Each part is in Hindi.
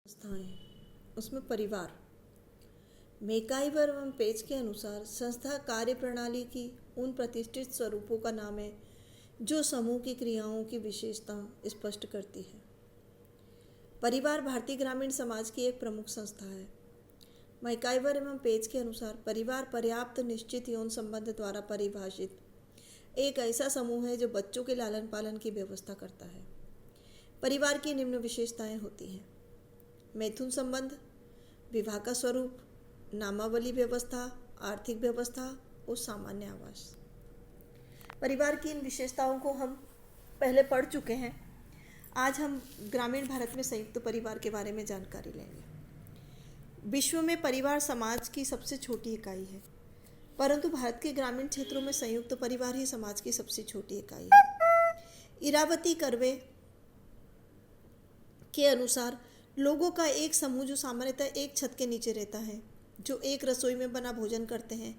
संस्थाएं, उसमें परिवार। मेकाइवर एवं पेज के अनुसार संस्था कार्य प्रणाली की उन प्रतिष्ठित स्वरूपों का नाम है जो समूह की क्रियाओं की विशेषता स्पष्ट करती है। परिवार भारतीय ग्रामीण समाज की एक प्रमुख संस्था है। मेकाइवर एवं पेज के अनुसार परिवार पर्याप्त निश्चित यौन संबंध द्वारा परिभाषित एक ऐसा समूह है जो बच्चों के लालन पालन की व्यवस्था करता है। परिवार की निम्न विशेषताएं होती हैं: मैथुन संबंध, विवाह का स्वरूप, नामावली व्यवस्था, आर्थिक व्यवस्था और सामान्य आवास। परिवार की इन विशेषताओं को हम पहले पढ़ चुके हैं। आज हम ग्रामीण भारत में संयुक्त परिवार के बारे में जानकारी लेंगे। विश्व में परिवार समाज की सबसे छोटी इकाई है, परंतु भारत के ग्रामीण क्षेत्रों में संयुक्त परिवार ही समाज की सबसे छोटी इकाई है। इरावती कर्वे के अनुसार लोगों का एक समूह जो सामान्यतः एक छत के नीचे रहता है, जो एक रसोई में बना भोजन करते हैं,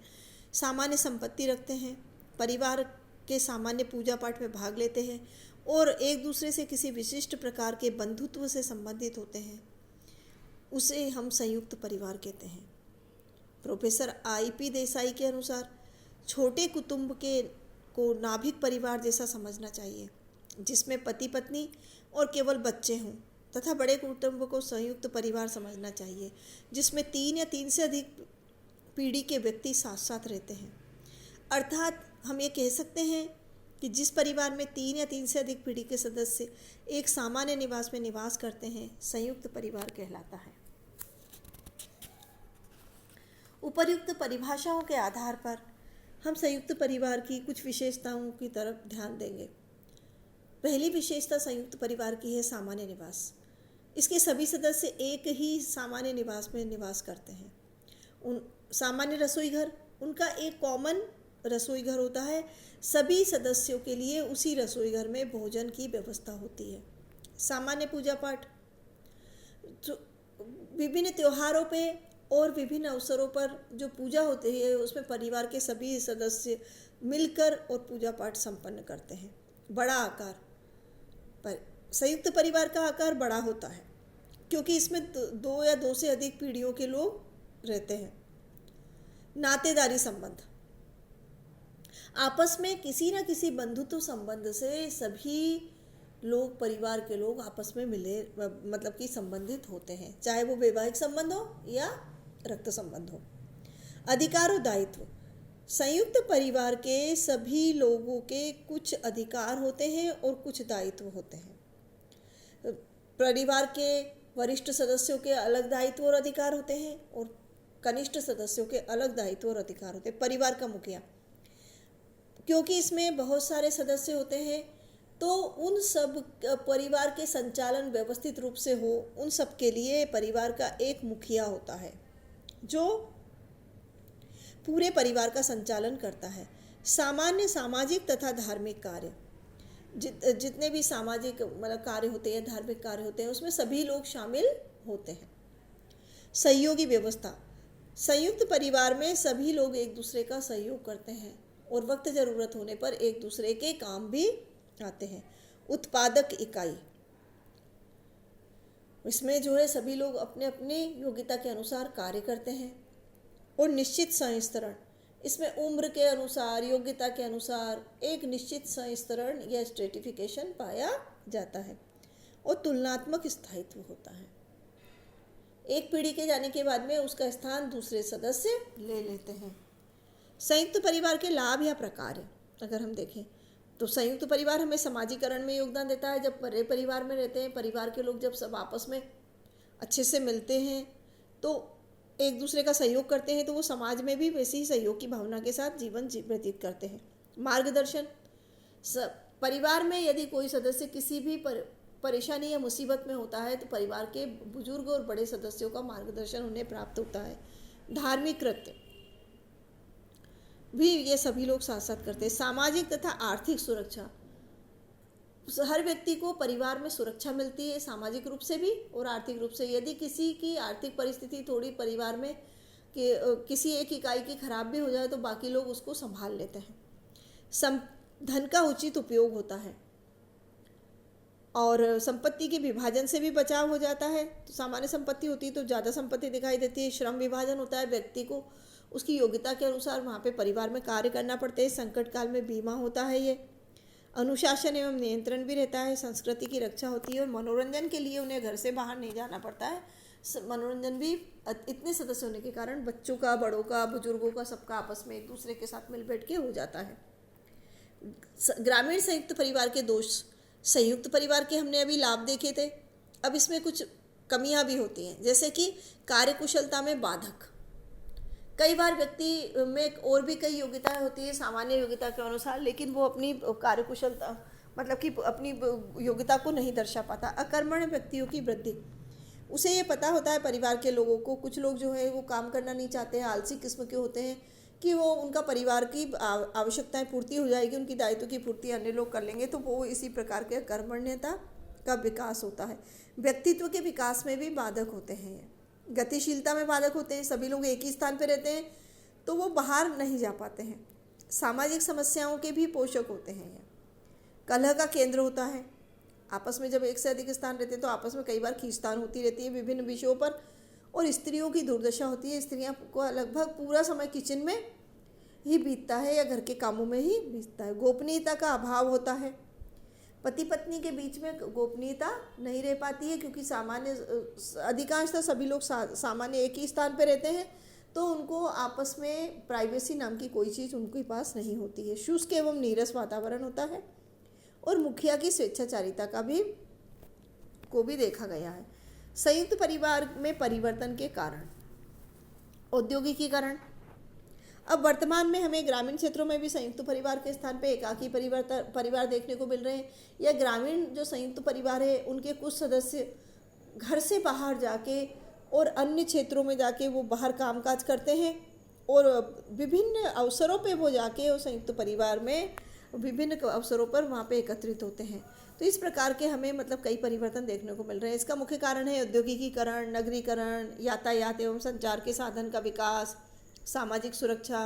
सामान्य संपत्ति रखते हैं, परिवार के सामान्य पूजा पाठ में भाग लेते हैं और एक दूसरे से किसी विशिष्ट प्रकार के बंधुत्व से संबंधित होते हैं, उसे हम संयुक्त परिवार कहते हैं। Professor I.P. देसाई के अनुसार छोटे कुटुंब को नाभिक परिवार जैसा समझना चाहिए, जिसमें पति पत्नी और केवल बच्चे हों, तथा बड़े कुटुंब को संयुक्त परिवार समझना चाहिए, जिसमें 3 या 3 से अधिक पीढ़ी के व्यक्ति साथ साथ रहते हैं। अर्थात हम ये कह सकते हैं कि जिस परिवार में 3 या 3 से अधिक पीढ़ी के सदस्य एक सामान्य निवास में निवास करते हैं, संयुक्त परिवार कहलाता है। उपर्युक्त परिभाषाओं के आधार पर हम संयुक्त परिवार की कुछ विशेषताओं की तरफ ध्यान देंगे। पहली विशेषता संयुक्त परिवार की है सामान्य निवास। इसके सभी सदस्य एक ही सामान्य निवास में निवास करते हैं। उन सामान्य रसोई घर, उनका एक कॉमन रसोई घर होता है। सभी सदस्यों के लिए उसी रसोई घर में भोजन की व्यवस्था होती है। सामान्य पूजा पाठ, जो विभिन्न त्योहारों पे और विभिन्न अवसरों पर जो पूजा होती है, उसमें परिवार के सभी सदस्य मिलकर और पूजा पाठ संपन्न करते हैं। बड़ा आकार पर संयुक्त परिवार का आकार बड़ा होता है, क्योंकि इसमें 2 या 2 से अधिक पीढ़ियों के लोग रहते हैं। नातेदारी संबंध, आपस में किसी न किसी बंधुत्व संबंध से सभी लोग, परिवार के लोग आपस में मिले मतलब कि संबंधित होते हैं, चाहे वो वैवाहिक संबंध हो या रक्त संबंध हो। अधिकार और दायित्व, संयुक्त परिवार के सभी लोगों के कुछ अधिकार होते हैं और कुछ दायित्व होते हैं। परिवार के वरिष्ठ सदस्यों के अलग दायित्व और अधिकार होते हैं और कनिष्ठ सदस्यों के अलग दायित्व और अधिकार होते हैं। परिवार का मुखिया, क्योंकि इसमें बहुत सारे सदस्य होते हैं, तो उन सब परिवार के संचालन व्यवस्थित रूप से हो, उन सब के लिए परिवार का एक मुखिया होता है जो पूरे परिवार का संचालन करता है। सामान्य सामाजिक तथा धार्मिक कार्य, जितने भी सामाजिक मतलब कार्य होते हैं, धार्मिक कार्य होते हैं, उसमें सभी लोग शामिल होते हैं। सहयोगी व्यवस्था, संयुक्त परिवार में सभी लोग एक दूसरे का सहयोग करते हैं और वक्त ज़रूरत होने पर एक दूसरे के काम भी आते हैं। उत्पादक इकाई, इसमें जो है सभी लोग अपने अपनी योग्यता के अनुसार कार्य करते हैं। और निश्चित संस्तरण, इसमें उम्र के अनुसार, योग्यता के अनुसार एक निश्चित संस्तरण या स्ट्रेटिफिकेशन पाया जाता है। और तुलनात्मक स्थायित्व होता है, एक पीढ़ी के जाने के बाद में उसका स्थान दूसरे सदस्य ले लेते हैं। संयुक्त परिवार के लाभ या प्रकार अगर हम देखें तो संयुक्त परिवार हमें समाजीकरण में योगदान देता है। जब बड़े परिवार में रहते हैं, परिवार के लोग जब सब आपस में अच्छे से मिलते हैं तो एक दूसरे का सहयोग करते हैं, तो वो समाज में भी वैसे ही सहयोग की भावना के साथ जीवन व्यतीत करते हैं। मार्गदर्शन, परिवार में यदि कोई सदस्य किसी भी परेशानी या मुसीबत में होता है तो परिवार के बुजुर्ग और बड़े सदस्यों का मार्गदर्शन उन्हें प्राप्त होता है। धार्मिक कृत्य भी ये सभी लोग साथ साथ करते हैं। सामाजिक तथा आर्थिक सुरक्षा, हर व्यक्ति को परिवार में सुरक्षा मिलती है, सामाजिक रूप से भी और आर्थिक रूप से। यदि किसी की आर्थिक परिस्थिति थोड़ी परिवार में किसी एक इकाई की खराब भी हो जाए तो बाकी लोग उसको संभाल लेते हैं। धन का उचित उपयोग होता है। और संपत्ति के विभाजन से भी बचाव हो जाता है। तो सामान्य संपत्ति होती है तो ज़्यादा संपत्ति दिखाई देती है। श्रम विभाजन होता है, व्यक्ति को उसकी योग्यता के अनुसार वहाँ पे परिवार में कार्य करना पड़ता है। संकट काल में बीमा होता है। ये अनुशासन एवं नियंत्रण भी रहता है। संस्कृति की रक्षा होती है और मनोरंजन के लिए उन्हें घर से बाहर नहीं जाना पड़ता है। मनोरंजन भी इतने सदस्य होने के कारण बच्चों का, बड़ों का, बुजुर्गों का, सबका आपस में एक दूसरे के साथ मिल बैठ के हो जाता है। ग्रामीण संयुक्त परिवार के दोष। संयुक्त परिवार के हमने अभी लाभ देखे थे, अब इसमें कुछ कमियां भी होती हैं, जैसे कि कार्यकुशलता में बाधक। कई बार व्यक्ति में और भी कई योग्यताएं होती है सामान्य योग्यता के अनुसार, लेकिन वो अपनी कार्यकुशलता मतलब कि अपनी योग्यता को नहीं दर्शा पाता। अकर्मण्य व्यक्तियों की वृद्धि। उसे ये पता होता है परिवार के लोगों को, कुछ लोग जो है वो काम करना नहीं चाहते हैं, आलसी किस्म के होते हैं कि वो उनका परिवार की आवश्यकताएं पूर्ति हो जाएगी, उनकी दायित्व की पूर्ति अन्य लोग कर लेंगे, तो वो इसी प्रकार के कर्मण्यता का विकास होता है। व्यक्तित्व के विकास में भी बाधक होते हैं। गतिशीलता में बाधक होते हैं। सभी लोग एक ही स्थान पर रहते हैं तो वो बाहर नहीं जा पाते हैं। सामाजिक समस्याओं के भी पोषक होते हैं। कलह का केंद्र होता है। आपस में जब एक से अधिक स्थान रहते हैं तो आपस में कई बार खींचतान होती रहती है विभिन्न विषयों पर, और स्त्रियों की दुर्दशा होती है। स्त्रियां को लगभग पूरा समय किचन में ही बीतता है या घर के कामों में ही बीतता है। गोपनीयता का अभाव होता है। पति पत्नी के बीच में गोपनीयता नहीं रह पाती है, क्योंकि सामान्य अधिकांशतः सभी लोग सामान्य एक ही स्थान पर रहते हैं, तो उनको आपस में प्राइवेसी नाम की कोई चीज़ उनके पास नहीं होती है। शुष्क एवं नीरस वातावरण होता है। और मुखिया की स्वेच्छाचारिता को भी देखा गया है। संयुक्त परिवार में परिवर्तन के कारण। औद्योगिकीकरण। अब वर्तमान में हमें ग्रामीण क्षेत्रों में भी संयुक्त परिवार के स्थान पे एकाकी परिवार देखने को मिल रहे हैं। या ग्रामीण जो संयुक्त परिवार है उनके कुछ सदस्य घर से बाहर जाके और अन्य क्षेत्रों में जाके वो बाहर कामकाज करते हैं, और विभिन्न अवसरों पे वो जाके और संयुक्त परिवार में विभिन्न अवसरों पर वहाँ पे एकत्रित होते हैं। तो इस प्रकार के हमें मतलब कई परिवर्तन देखने को मिल रहे हैं। इसका मुख्य कारण है औद्योगिकीकरण, नगरीकरण, यातायात एवं संचार के साधन का विकास, सामाजिक सुरक्षा,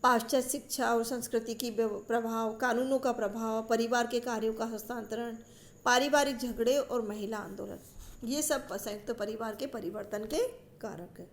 पाश्चात्य शिक्षा और संस्कृति की प्रभाव, कानूनों का प्रभाव, परिवार के कार्यों का हस्तांतरण, पारिवारिक झगड़े और महिला आंदोलन। ये सब संयुक्त परिवार के परिवर्तन के कारक हैं।